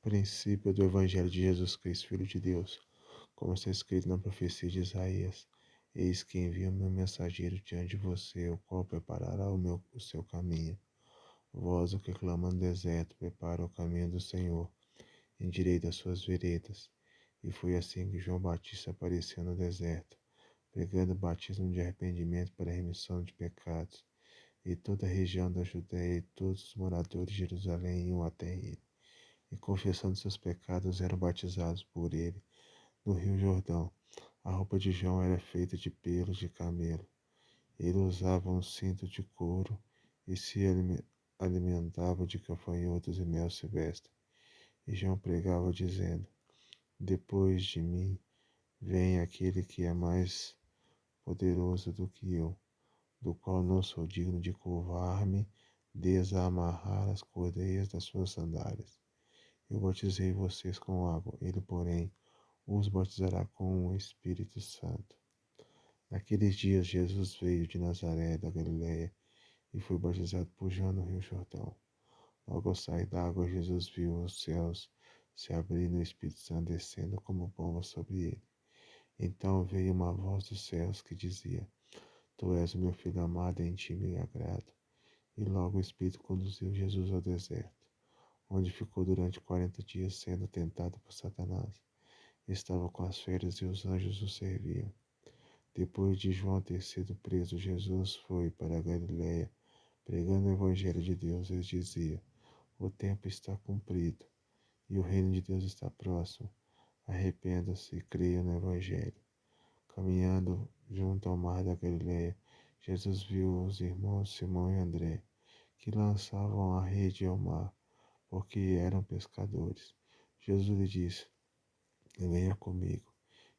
Princípio do Evangelho de Jesus Cristo, Filho de Deus, como está escrito na profecia de Isaías: Eis que envio meu mensageiro diante de você, o qual preparará o seu caminho. Voz o que clama no deserto, prepara o caminho do Senhor, endireita as suas veredas. E foi assim que João Batista apareceu no deserto, pregando o batismo de arrependimento para a remissão de pecados. E toda a região da Judéia e todos os moradores de Jerusalém iam até ele, e confessando seus pecados eram batizados por ele no rio Jordão. A roupa de João era feita de pelos de camelo. Ele usava um cinto de couro e se alimentava de gafanhotos e mel silvestre. E João pregava dizendo: Depois de mim vem aquele que é mais poderoso do que eu, do qual não sou digno de curvar-me, desamarrar as cordeias das suas sandálias. Eu batizei vocês com água, ele, porém, os batizará com o Espírito Santo. Naqueles dias, Jesus veio de Nazaré da Galiléia e foi batizado por João no Rio Jordão. Logo ao sair da água, Jesus viu os céus se abrindo e o Espírito Santo descendo como pomba sobre ele. Então veio uma voz dos céus que dizia: Tu és o meu filho amado, em ti me agrado. E logo o Espírito conduziu Jesus ao deserto, onde ficou durante 40 dias sendo tentado por Satanás. Estava com as feras e os anjos o serviam. Depois de João ter sido preso, Jesus foi para a Galiléia, pregando o Evangelho de Deus. Ele dizia: O tempo está cumprido e o reino de Deus está próximo. Arrependa-se e creia no Evangelho. Caminhando junto ao mar da Galiléia, Jesus viu os irmãos Simão e André, que lançavam a rede ao mar, porque eram pescadores. Jesus lhe disse: Venha comigo,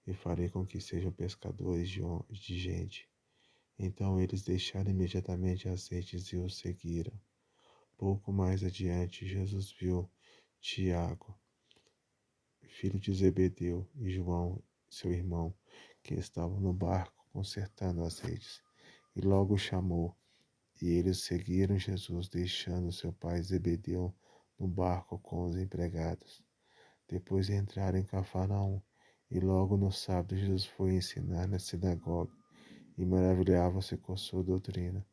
e farei com que sejam pescadores de gente. Então eles deixaram imediatamente as redes e o seguiram. Pouco mais adiante, Jesus viu Tiago, filho de Zebedeu, e João, seu irmão, que estavam no barco consertando as redes, e logo o chamou. E eles seguiram Jesus, deixando seu pai Zebedeu no barco com os empregados. Depois entraram em Cafarnaum, e logo no sábado Jesus foi ensinar na sinagoga, e maravilhava-se com sua doutrina,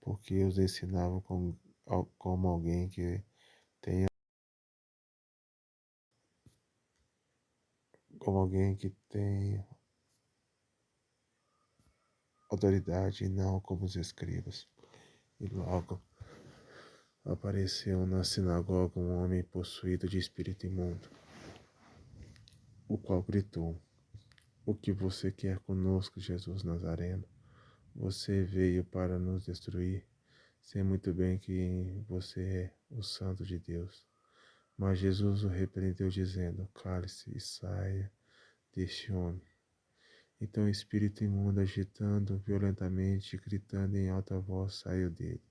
porque os ensinava como alguém que tem, como alguém que tem autoridade e não como os escribas. E logo apareceu na sinagoga um homem possuído de espírito imundo, o qual gritou: O que você quer conosco, Jesus Nazareno? Você veio para nos destruir? Sei muito bem que você é o Santo de Deus. Mas Jesus o repreendeu, dizendo: Cale-se e saia deste homem. Então o espírito imundo, agitando violentamente e gritando em alta voz, saiu dele.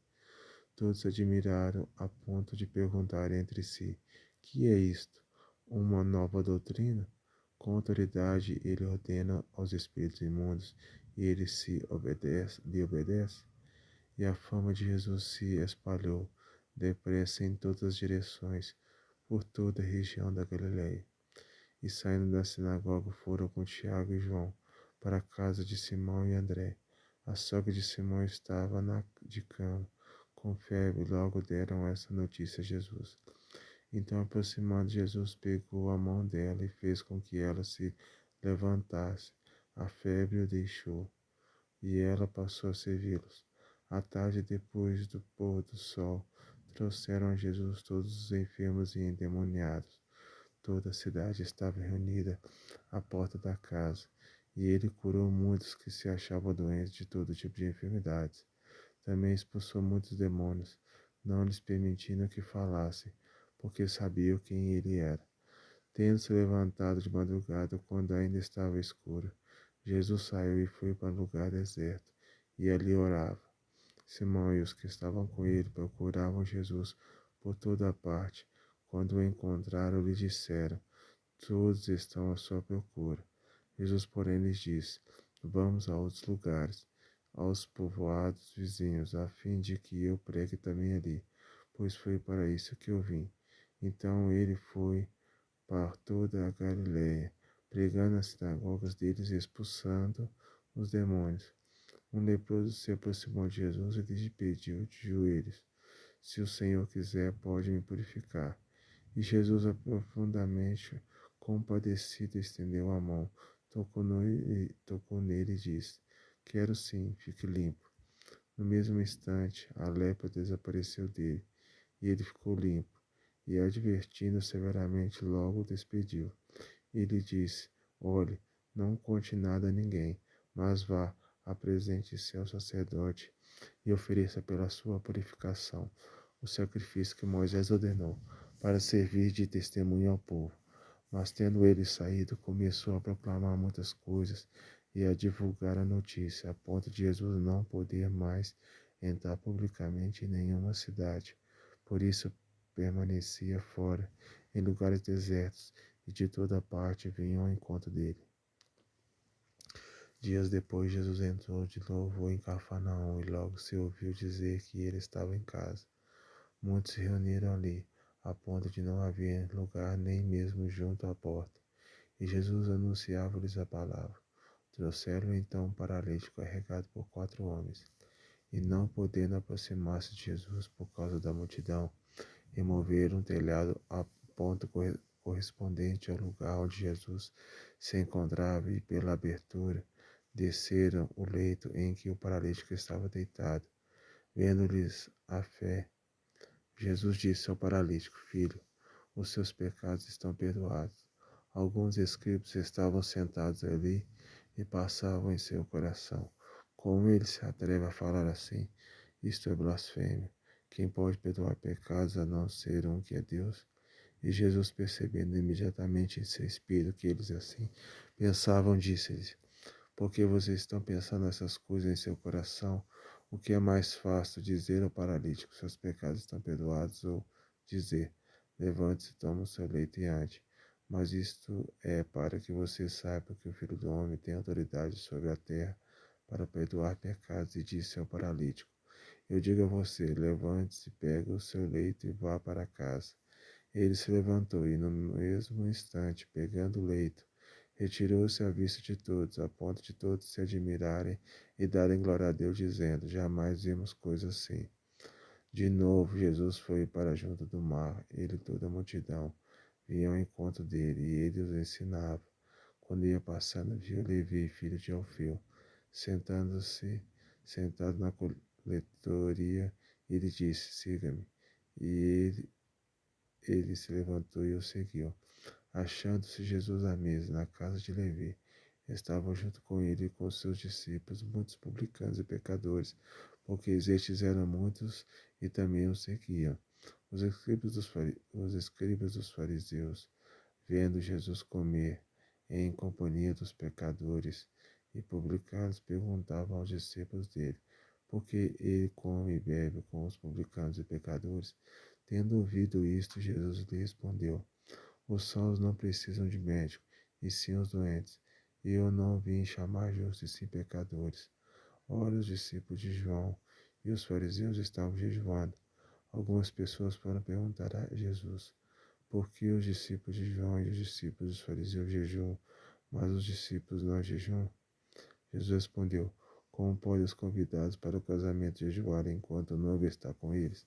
Todos se admiraram a ponto de perguntar entre si: Que é isto? Uma nova doutrina? Com autoridade ele ordena aos espíritos imundos e eles lhe obedecem. E a fama de Jesus se espalhou depressa em todas as direções, por toda a região da Galiléia. E saindo da sinagoga foram com Tiago e João para a casa de Simão e André. A sogra de Simão estava de cama, com febre, logo deram essa notícia a Jesus. Então, aproximando Jesus, pegou a mão dela e fez com que ela se levantasse. A febre o deixou, e ela passou a servi-los. À tarde, depois do pôr do sol, trouxeram a Jesus todos os enfermos e endemoniados. Toda a cidade estava reunida à porta da casa, e ele curou muitos que se achavam doentes de todo tipo de enfermidades. Também expulsou muitos demônios, não lhes permitindo que falassem, porque sabiam quem ele era. Tendo se levantado de madrugada, quando ainda estava escuro, Jesus saiu e foi para um lugar deserto, e ali orava. Simão e os que estavam com ele procuravam Jesus por toda a parte. Quando o encontraram, lhe disseram: Todos estão à sua procura. Jesus, porém, lhes disse: Vamos a outros lugares, aos povoados vizinhos, a fim de que eu pregue também ali, pois foi para isso que eu vim. Então ele foi por toda a Galiléia, pregando nas sinagogas deles e expulsando os demônios. Um leproso se aproximou de Jesus e lhe pediu de joelhos: Se o Senhor quiser, pode me purificar. E Jesus, profundamente compadecido, estendeu a mão, tocou nele e disse: Quero sim, fique limpo. No mesmo instante, a lepra desapareceu dele, e ele ficou limpo. E, advertindo severamente, logo o despediu. Ele disse: Olhe, não conte nada a ninguém, mas vá, apresente-se ao sacerdote e ofereça pela sua purificação o sacrifício que Moisés ordenou, para servir de testemunho ao povo. Mas tendo ele saído, começou a proclamar muitas coisas e a divulgar a notícia, a ponto de Jesus não poder mais entrar publicamente em nenhuma cidade. Por isso permanecia fora, em lugares desertos, e de toda parte vinham ao encontro dele. Dias depois, Jesus entrou de novo em Cafarnaum e logo se ouviu dizer que ele estava em casa. Muitos se reuniram ali, a ponto de não haver lugar nem mesmo junto à porta. E Jesus anunciava-lhes a palavra. Trouxeram então um paralítico carregado por 4 homens. E não podendo aproximar-se de Jesus por causa da multidão, removeram um telhado a ponto correspondente ao lugar onde Jesus se encontrava e pela abertura desceram o leito em que o paralítico estava deitado. Vendo-lhes a fé, Jesus disse ao paralítico: Filho, os seus pecados estão perdoados. Alguns escribas estavam sentados ali e passavam em seu coração: Como ele se atreve a falar assim? Isto é blasfêmia. Quem pode perdoar pecados a não ser um que é Deus? E Jesus, percebendo imediatamente em seu espírito que eles assim pensavam, disse-lhes: Por que vocês estão pensando essas coisas em seu coração? O que é mais fácil, dizer ao paralítico: Seus pecados estão perdoados, ou dizer: Levante-se, toma o seu leito e ande? Mas isto é para que você saiba que o Filho do Homem tem autoridade sobre a terra para perdoar pecados. E disse ao paralítico: Eu digo a você, levante-se, pegue o seu leito e vá para casa. Ele se levantou e, no mesmo instante, pegando o leito, retirou-se à vista de todos, a ponto de todos se admirarem e darem glória a Deus, dizendo: Jamais vimos coisa assim. De novo, Jesus foi para junto do mar. Ele e toda a multidão vinham ao encontro dele, e ele os ensinava. Quando ia passando, viu Levi, filho de Alfeu, sentado na coletoria, e lhe disse: Siga-me. E ele se levantou e o seguiu. Achando-se Jesus à mesa na casa de Levi, estavam junto com ele e com seus discípulos muitos publicanos e pecadores, porque estes eram muitos e também o seguiam. Os escribas dos fariseus, vendo Jesus comer em companhia dos pecadores e publicanos, perguntavam aos discípulos dele: Por que ele come e bebe com os publicanos e pecadores? Tendo ouvido isto, Jesus lhe respondeu: Os sãos não precisam de médico, e sim os doentes. E eu não vim chamar justos, e sim pecadores. Ora, os discípulos de João e os fariseus estavam jejuando. Algumas pessoas foram perguntar a Jesus: Por que os discípulos de João e os discípulos dos fariseus jejuam, mas os discípulos não jejuam? Jesus respondeu: Como podem os convidados para o casamento jejuar enquanto o noivo está com eles?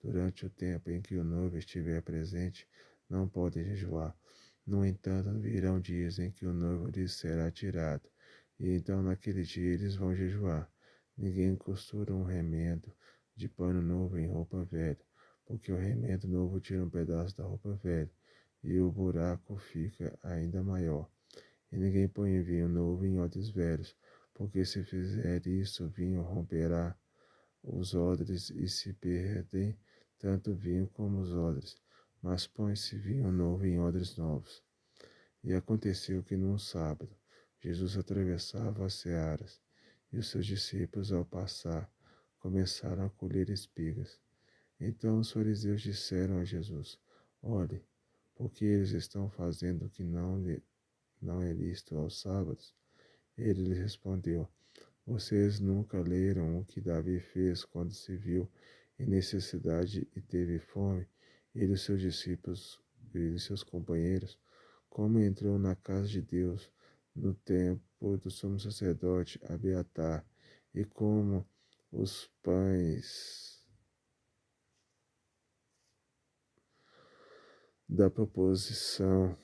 Durante o tempo em que o noivo estiver presente, não podem jejuar. No entanto, virão dias em que o noivo lhes será tirado, e então naquele dia eles vão jejuar. Ninguém costura um remendo de pano novo em roupa velha, porque o remendo novo tira um pedaço da roupa velha, e o buraco fica ainda maior. E ninguém põe vinho novo em odres velhos, porque se fizer isso, o vinho romperá os odres e se perdem tanto o vinho como os odres. Mas põe-se vinho novo em odres novos. E aconteceu que num sábado, Jesus atravessava as searas, e os seus discípulos, ao passar, começaram a colher espigas. Então os fariseus disseram a Jesus: Olhe, porque eles estão fazendo o que não é lícito aos sábados? Ele lhes respondeu: Vocês nunca leram o que Davi fez quando se viu em necessidade e teve fome, ele e seus discípulos e seus companheiros, como entrou na casa de Deus no tempo do sumo sacerdote Abiatar, e como os pães da proposição,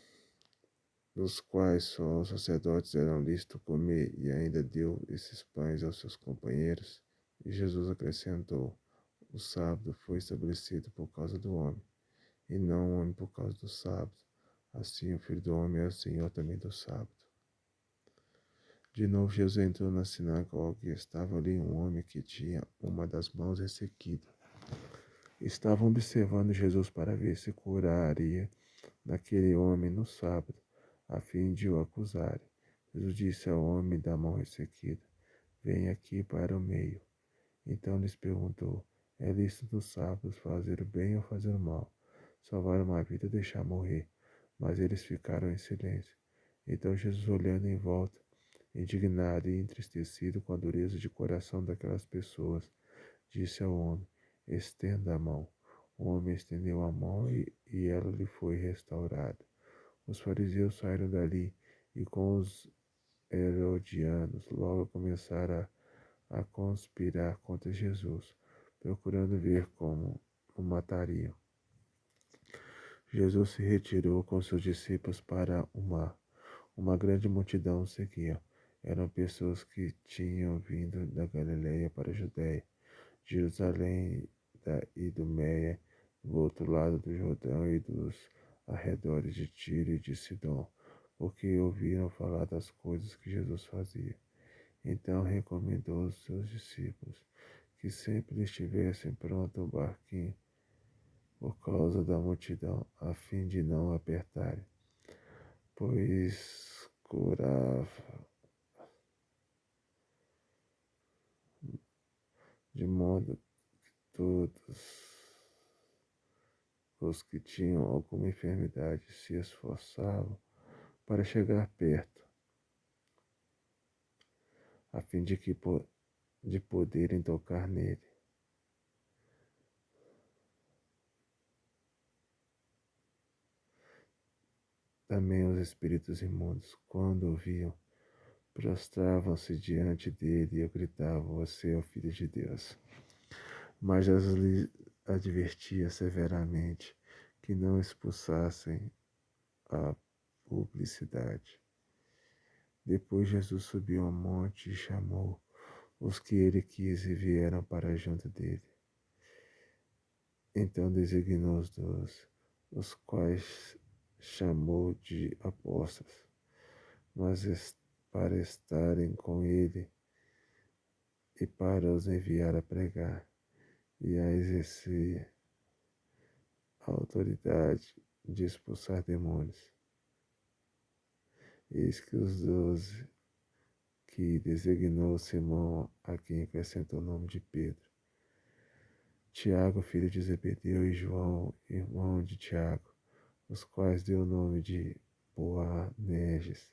dos quais só os sacerdotes eram lícitos comer, e ainda deu esses pães aos seus companheiros. E Jesus acrescentou: o sábado foi estabelecido por causa do homem, e não o homem por causa do sábado. Assim o Filho do Homem é o Senhor também do sábado. De novo Jesus entrou na sinagoga e estava ali um homem que tinha uma das mãos ressequida. Estavam observando Jesus para ver se curaria naquele homem no sábado, a fim de o acusarem. Jesus disse ao homem da mão ressequida: venha aqui para o meio. Então lhes perguntou: é lícito no sábado fazer o bem ou fazer o mal, salvar uma vida ou deixar morrer? Mas eles ficaram em silêncio. Então Jesus, olhando em volta, indignado e entristecido com a dureza de coração daquelas pessoas, disse ao homem: estenda a mão. O homem estendeu a mão e ela lhe foi restaurada. Os fariseus saíram dali e com os herodianos logo começaram a conspirar contra Jesus, procurando ver como o matariam. Jesus se retirou com seus discípulos para o mar. Uma grande multidão o seguia. Eram pessoas que tinham vindo da Galileia para a Judéia, de Jerusalém, da Idumeia, do outro lado do Jordão e dos arredores de Tiro e de Sidom, porque ouviram falar das coisas que Jesus fazia. Então recomendou aos seus discípulos que sempre estivessem pronto o barquinho por causa da multidão, a fim de não apertarem, pois curava, de modo que todos os que tinham alguma enfermidade se esforçavam para chegar perto, a fim de poderem tocar nele. Também os espíritos imundos, quando o viam, prostravam-se diante dele e gritavam: você é o Filho de Deus. Mas Jesus lhe advertia severamente que não expulsassem a publicidade. Depois Jesus subiu ao monte e chamou os que ele quis e vieram para junto dele. Então designou os 12, os quais chamou de apóstolos, mas para estarem com ele e para os enviar a pregar e a exercer a autoridade de expulsar demônios. Eis que os 12 que designou Simão, a quem acrescentou o nome de Pedro, Tiago, filho de Zebedeu, e João, irmão de Tiago, os quais deu o nome de Boanerges,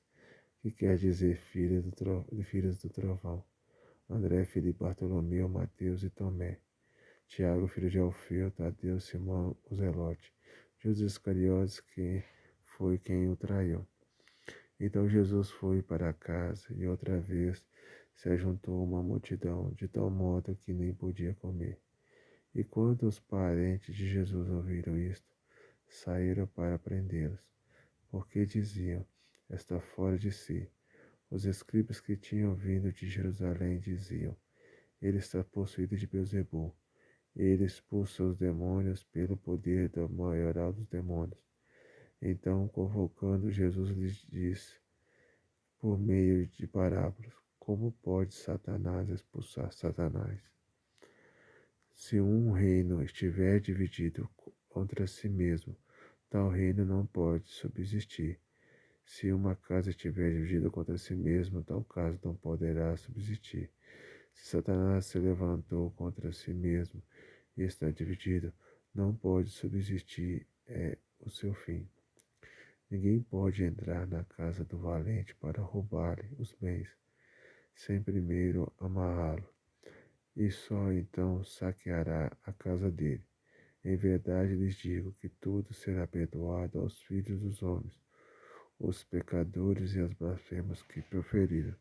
que quer dizer filhos do trovão, André, Filipe, Bartolomeu, Mateus e Tomé, Tiago, filho de Alfeu, Tadeu, Simão, o Zelote, Judas Iscariotes, que foi quem o traiu. Então Jesus foi para casa e outra vez se ajuntou uma multidão, de tal modo que nem podia comer. E quando os parentes de Jesus ouviram isto, saíram para prendê-los, porque diziam: está fora de si. Os escribas que tinham vindo de Jerusalém diziam: ele está possuído de Beelzebul. Ele expulsa os demônios pelo poder do maioral dos demônios. Então, convocando, Jesus lhes disse, por meio de parábolas: como pode Satanás expulsar Satanás? Se um reino estiver dividido contra si mesmo, tal reino não pode subsistir. Se uma casa estiver dividida contra si mesma, tal casa não poderá subsistir. Se Satanás se levantou contra si mesmo e está dividido, não pode subsistir, é o seu fim. Ninguém pode entrar na casa do valente para roubar-lhe os bens, sem primeiro amarrá-lo, e só então saqueará a casa dele. Em verdade lhes digo que tudo será perdoado aos filhos dos homens, os pecadores e as blasfemas que proferiram.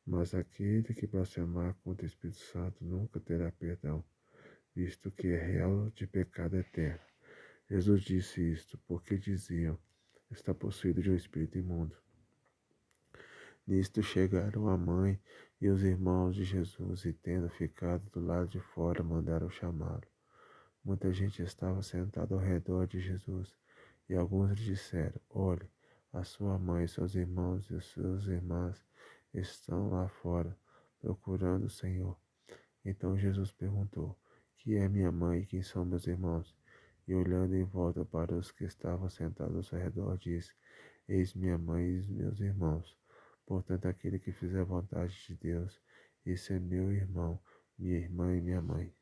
Mas aquele que blasfemar contra o Espírito Santo nunca terá perdão, visto que é réu de pecado eterno. Jesus disse isto porque diziam: está possuído de um espírito imundo. Nisto chegaram a mãe e os irmãos de Jesus, e tendo ficado do lado de fora, mandaram chamá-lo. Muita gente estava sentada ao redor de Jesus, e alguns lhe disseram: olhe, a sua mãe, seus irmãos e suas irmãs estão lá fora, procurando o Senhor. Então Jesus perguntou: que é minha mãe e quem são meus irmãos? E olhando em volta para os que estavam sentados ao redor, disse: eis minha mãe e os meus irmãos. Portanto, aquele que fizer a vontade de Deus, esse é meu irmão, minha irmã e minha mãe.